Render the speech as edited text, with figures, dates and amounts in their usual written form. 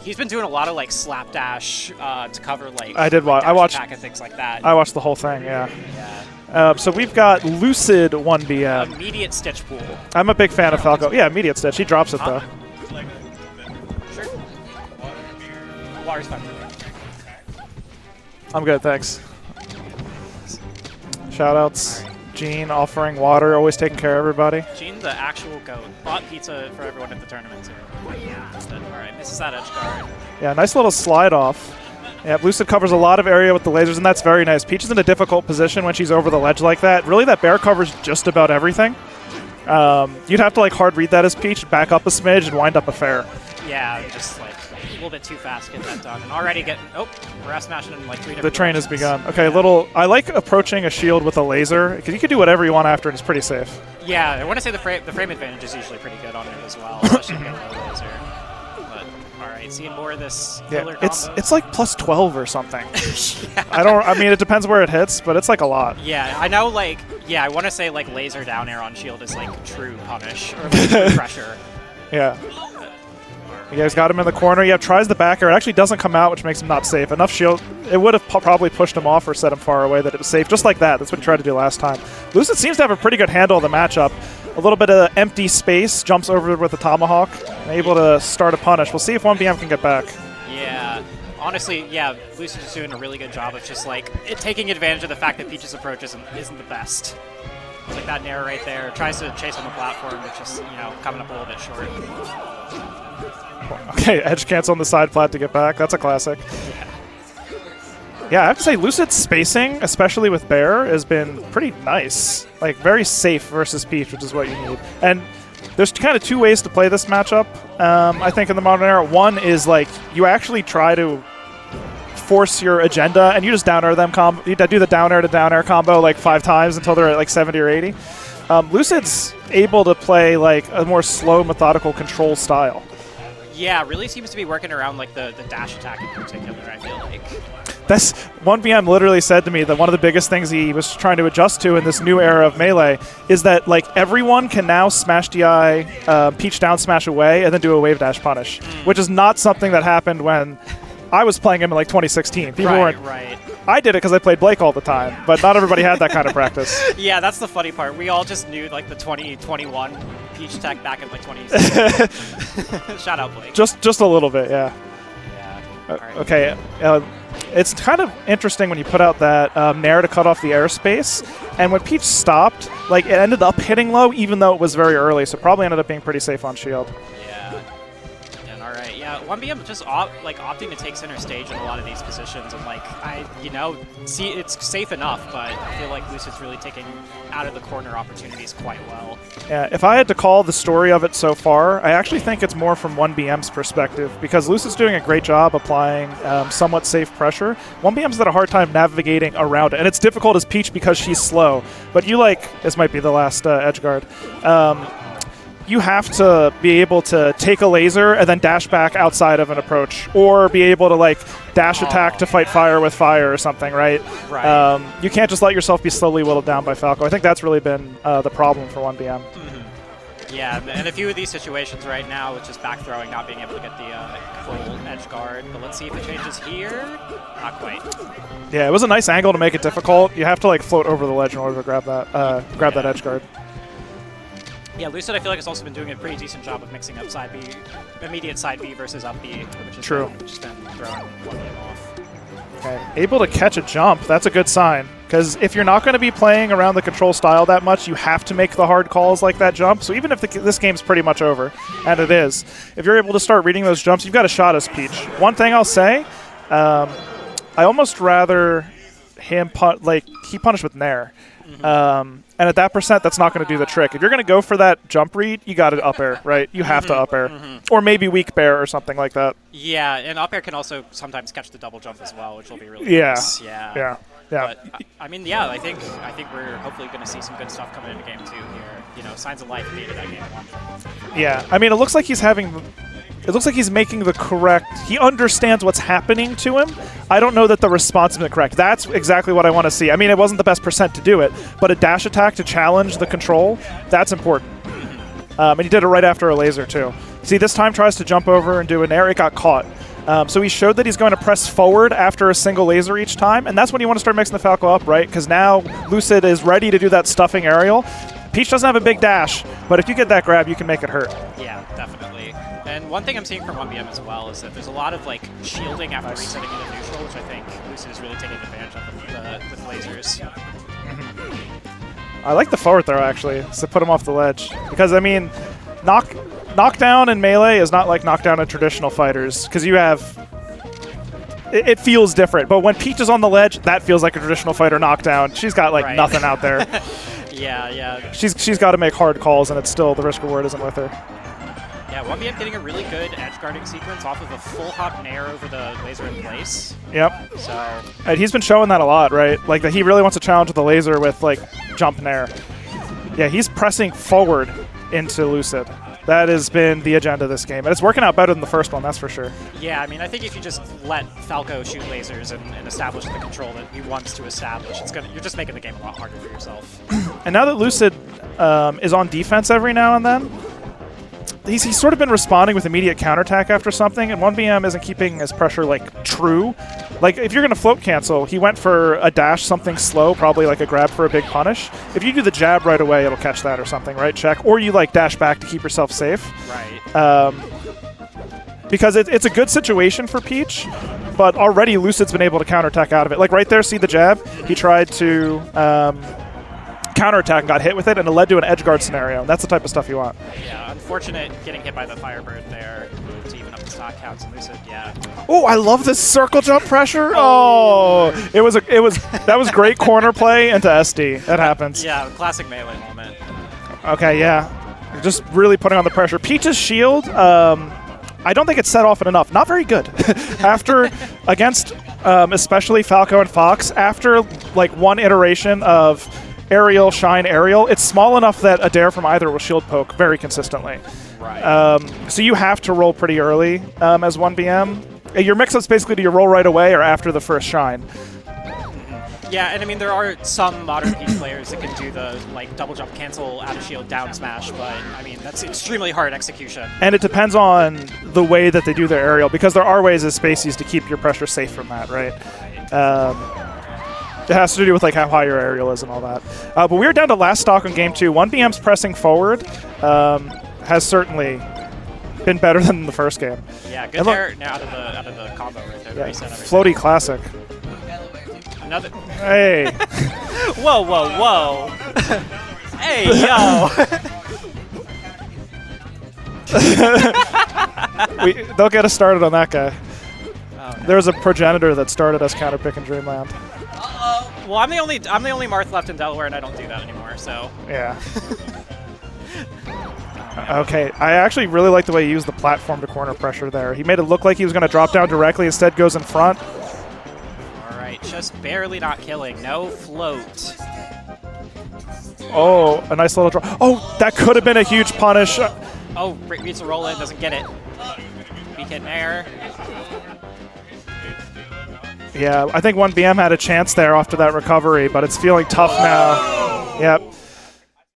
He's been doing a lot of like slapdash to cover like. I did watch. Like, I watched attack and things like that. I watched the whole thing. Yeah. Yeah. So we've got Lucid 1BM. Immediate stitch pool. I'm a big fan of Falco. Yeah, immediate stitch. He drops it though. Sure. Water's fine. I'm good, thanks. Shoutouts. Gene offering water, always taking care of everybody. Gene, the actual goat. Bought pizza for everyone at the tournament too. Alright, misses that edge guard. Yeah, nice little slide off. Yeah, Lucid covers a lot of area with the lasers, and that's very nice. Peach is in a difficult position when she's over the ledge like that. Really, that bear covers just about everything. You'd have to like hard read that as Peach, back up a smidge, and wind up a fair. Yeah, just like a little bit too fast to get that done. And already getting, we're smashing in like 3 different The train has directions. begun. Okay, I like approaching a shield with a laser, because you can do whatever you want after, and it's pretty safe. Yeah, I want to say the frame advantage is usually pretty good on it as well, especially if you get a low laser. But alright, seeing more of this filler Yeah, it's combos. like plus 12 or something. Yeah. I mean, it depends where it hits, but it's like a lot. Yeah, I know, like, yeah, I want to say, like, laser down air on shield is, like, true punish, or, like, true pressure. Yeah. You guys got him in the corner. Yeah, tries the back air. It actually doesn't come out, which makes him not safe. Enough shield. It would have probably pushed him off or set him far away that it was safe. Just like that. That's what he tried to do last time. Lucid seems to have a pretty good handle of the matchup. A little bit of empty space. Jumps over with the tomahawk. And able to start a punish. We'll see if 1BM can get back. Yeah. Honestly, yeah, Lucid is doing a really good job of just, like, taking advantage of the fact that Peach's approach isn't the best. It's like that nair right there. Tries to chase on the platform, but just, you know, coming up a little bit short. Okay, edge cancel on the side plat to get back. That's a classic. Yeah, I have to say, Lucid's spacing, especially with Bear, has been pretty nice. Like, very safe versus Peach, which is what you need. And there's kind of two ways to play this matchup, I think, in the modern era. One is, like, you actually try to force your agenda, and you just down air them you do the down air to down air combo like 5 times until they're at like 70 or 80. Lucid's able to play like a more slow, methodical control style. Yeah, really seems to be working around like the dash attack in particular, I feel like. That's 1BM literally said to me that one of the biggest things he was trying to adjust to in this new era of Melee is that like everyone can now smash DI, Peach down smash away, and then do a wave dash punish, which is not something that happened when I was playing him in like 2016. People weren't. Right. I did it because I played Blake all the time, but not everybody had that kind of practice. Yeah, that's the funny part. We all just knew like the 2021 Peach tech back in like 2016. Shout out Blake. Just a little bit, yeah. Yeah. Right. Okay. It's kind of interesting when you put out that nair to cut off the airspace, and when Peach stopped, like it ended up hitting low, even though it was very early. So probably ended up being pretty safe on shield. Yeah. And all right, yeah. 1BM just opting to take center stage in a lot of these positions, and like see it's safe enough, but I feel like Lucid's really taking out of the corner opportunities quite well. Yeah, if I had to call the story of it so far, I actually think it's more from 1BM's perspective, because Lucid's doing a great job applying somewhat safe pressure. 1BM's had a hard time navigating around it, and it's difficult as Peach because she's slow. But this might be the last edge guard. You have to be able to take a laser and then dash back outside of an approach, or be able to like dash attack to fight fire with fire or something, right? Right. You can't just let yourself be slowly whittled down by Falco. I think that's really been the problem for 1BM. Yeah, and a few of these situations right now with just back throwing, not being able to get the full edge guard. But let's see if it changes here. Not quite. Yeah, it was a nice angle to make it difficult. You have to like float over the ledge in order to grab that that edge guard. Yeah, Lucid, I feel like, has also been doing a pretty decent job of mixing up side B, immediate side B versus up B, which has True. Been, which has been throwing one game off. Okay, able to catch a jump. That's a good sign, because if you're not going to be playing around the control style that much, you have to make the hard calls like that jump. So even if this game's pretty much over, and it is, if you're able to start reading those jumps, you've got a shot as Peach. One thing I'll say, I almost rather him he punished with Nair. And at that percent, that's not going to do the trick. If you're going to go for that jump read, you got to up air, right? You have to up air. Or maybe weak bear or something like that. Yeah, and up air can also sometimes catch the double jump as well, which will be really nice. Yeah. But, I mean, yeah, I think we're hopefully going to see some good stuff coming into game 2 here. You know, signs of life at the end of that game 1. Yeah, I mean, it looks like he's making the correct... He understands what's happening to him. I don't know that the response has been correct. That's exactly what I want to see. I mean, it wasn't the best percent to do it, but a dash attack to challenge the control, that's important. And he did it right after a laser, too. See, this time tries to jump over and do an air. It got caught. So he showed that he's going to press forward after a single laser each time, and that's when you want to start mixing the Falco up, right? Because now Lucid is ready to do that stuffing aerial. Peach doesn't have a big dash, but if you get that grab, you can make it hurt. Yeah, definitely. And one thing I'm seeing from 1BM as well is that there's a lot of like shielding after resetting into neutral, which I think Lucid is really taking advantage of with lasers. I like the forward throw, actually, to put him off the ledge. Because, I mean, knockdown in Melee is not like knockdown in traditional fighters, because you have... It feels different, but when Peach is on the ledge, that feels like a traditional fighter knockdown. She's got, like, nothing out there. Yeah. She's got to make hard calls, and it's still, the risk-reward isn't with her. Yeah, 1BM getting a really good edge guarding sequence off of a full hop nair over the laser in place. Yep. So. And he's been showing that a lot, right? Like, that he really wants to challenge the laser with, like, jump nair. Yeah, he's pressing forward into Lucid. That has been the agenda of this game. And it's working out better than the first one, that's for sure. Yeah, I mean, I think if you just let Falco shoot lasers and establish the control that he wants to establish, you're just making the game a lot harder for yourself. And now that Lucid is on defense every now and then, he's sort of been responding with immediate counterattack after something, and 1BM isn't keeping his pressure, like, true. Like, if you're going to float cancel, he went for a dash, something slow, probably like a grab for a big punish. If you do the jab right away, it'll catch that or something, right? Check. Or you, like, dash back to keep yourself safe. Right. Because it's a good situation for Peach, but already Lucid's been able to counterattack out of it. Like, right there, see the jab? He tried to... counterattack and got hit with it, and it led to an edge guard scenario. That's the type of stuff you want. Yeah, unfortunate getting hit by the Firebird there to even up the stock counts in Lucid. Yeah. Oh, I love this circle jump pressure. That was great corner play into SD. That happens. Yeah, classic Melee moment. Okay, yeah, just really putting on the pressure. Peach's shield. I don't think it's set off enough. Not very good. After against especially Falco and Fox, after like one iteration of aerial, shine, aerial, it's small enough that a dare from either will shield poke very consistently. Right. So you have to roll pretty early as 1BM. Your mix-up's basically do you roll right away or after the first shine. Yeah, and I mean, there are some modern Peach players that can do the like double jump cancel out of shield down smash, but I mean, that's extremely hard execution. And it depends on the way that they do their aerial, because there are ways as Spaceys to keep your pressure safe from that, right? It has to do with like how high your aerial is and all that. But we're down to last stock on game 2. 1BM's pressing forward has certainly been better than the first game. Yeah, good there now out of the combo right there. Yeah, Reset everything. floaty classic. Another. Hey. Whoa. Hey, yo. They'll get us started on that guy. Oh, no. There was a progenitor that started us counterpick in Dreamland. Well, I'm the only Marth left in Delaware, and I don't do that anymore. So. Yeah. Okay, I actually really like the way he used the platform to corner pressure there. He made it look like he was going to drop down directly, instead goes in front. All right, just barely not killing. No float. Oh, a nice little drop. Oh, that could have been a huge punish. Oh, reads a roll in, doesn't get it. Weak hit air. Yeah, I think 1BM had a chance there after that recovery, but it's feeling tough now. Yep.